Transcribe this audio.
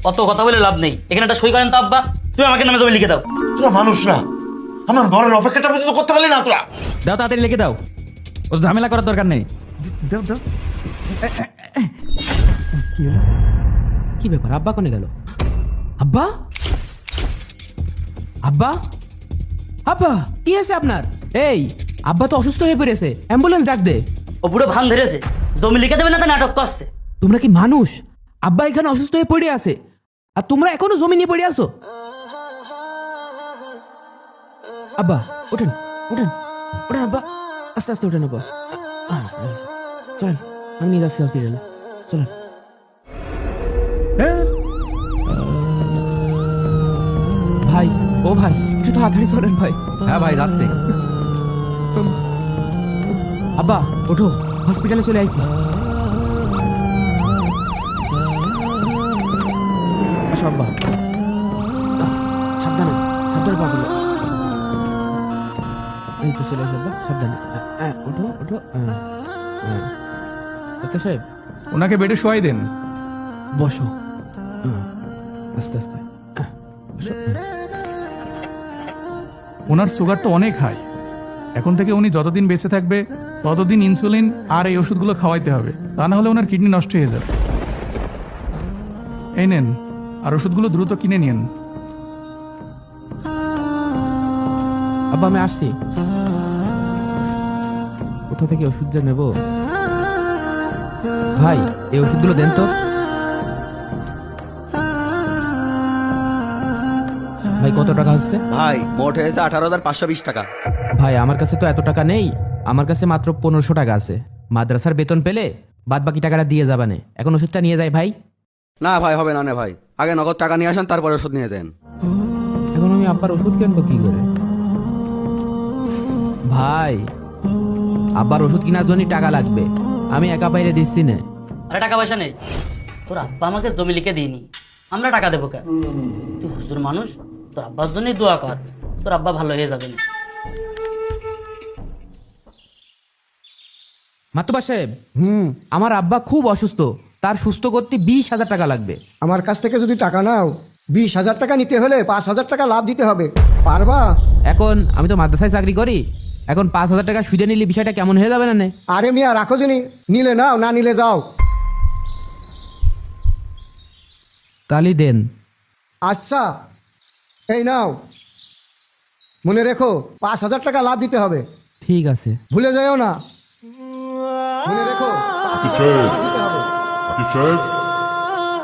অত কথা বলে লাভ নেই, এখানে একটা সই করেন তো আব্বা। তুমি আমাকে নামে জমি লিখে দাও। তোরা মানুষ না, আমার ঘরের অপেক্ষাটা পর্যন্ত করতে পারলি না তোরা। দাও তাড়াতাড়ি লিখে দাও, ও ঝামেলা করার দরকার নেই। দাও দাও। কি ব্যাপার, আব্বা কোনে গেল? আব্বা, আব্বা, আব্বা কি হয়েছে আপনার? এই আব্বা তো অসুস্থ হয়ে পড়েছে, অ্যাম্বুলেন্স ডাক দে। ও পুরো ভান ধরেছে, জমি লিখে দেবে না তো নাটক করছে। তোমরা কি মানুষ? আব্বা এখানে অসুস্থ হয়ে পড়ে আছে আর তোমরা এখনো জমি নিয়ে পড়ে আছো। আব্বা ওঠেন, ওঠেন, ওঠেন আব্বা, আস্তে আস্তে ওঠেন আব্বা। চলেন, আমি নিয়ে যাচ্ছি হসপিটালে, চলেন। ভাই, ও ভাই, একটু তাড়াতাড়ি চলেন ভাই। হ্যাঁ ভাই যাচ্ছি। আব্বা ওঠো, হসপিটালে চলে আইছি। আসো আব্বা, সাবধানে, সাবধানে পা ফেলো। এই তো চলে আসো আব্বা, সাবধানে। ওঠো ওঠো। ডাক্তার সাহেব ওনাকে বেডে শোয়াই দেন। বসো, আস্তে আস্তে বসো। ওনার সুগার তো অনেক হাই, এখন থেকে উনি যতদিন বেঁচে থাকবে ততদিন ইনসুলিন আর এই ওষুধগুলো খাওয়াইতে হবে, তা না হলে ওনার কিডনি নষ্ট হয়ে যাবে। এই নেন, আর ওষুধগুলো দ্রুত কিনে নিন। আব্বা আমি আসছি। কোথা থেকে ওষুধ যে নেব? ভাই এই ওষুধগুলো দেন তো। ভাই কত টাকা হচ্ছে? ভাই মোট হয়েছে 18,520 টাকা। ভাই আমার কাছে তো এত টাকা নেই, আমার কাছে মাত্র 1500 টাকা আছে। মাদ্রাসার বেতন পেলে বাদ বাকি টাকাটা দিয়ে যাবানে, এখন ওষুধটা নিয়ে যাই ভাই। না ভাই হবে না নে ভাই, আগে নগদ টাকা নিয়ে আসেন তারপরে ওষুধ নিয়ে যান। এখন আমি আব্বার ওষুধ কিনবো কি করে? ভাই আব্বার ওষুধ কেনার জন্য টাকা লাগবে, আমি একা বাইরে দিচ্ছি না। আরে টাকা পয়সা নেই, তোর আব্বা আমাকে জমি লিখে দিইনি, আমরা টাকা দেবো কেন? তুই হুজুর মানুষ, তোর আব্বার জন্যই দোয়া কর, তোর আব্বা ভালো হয়ে যাবে না। মাতুবা সাহেব, আমার আব্বা খুব অসুস্থ, তার সুস্থ করতে 20,000 টাকা লাগবে। আমার কাছ থেকে যদি টাকা নাও, 20,000 টাকা নিতে হলে 5,000 টাকা লাভ দিতে হবে, পারবা? এখন আমি তো মাদ্রাসায় চাকরি করি, এখন 5,000 টাকা সুদে নিলে বিষয়টা কেমন হয়ে যাবে না? নে আরে মিয়া রাখো জনি, নিলে নাও, না নিলে যাও। তালি দেন। আচ্ছা এই নাও, মনে রেখো 5,000 টাকা লাভ দিতে হবে, ঠিক আছে। ভুলে যাও না। মনে রেখো 5,000 টাকা লাভ দিতে হবে। আকিব সাহেব,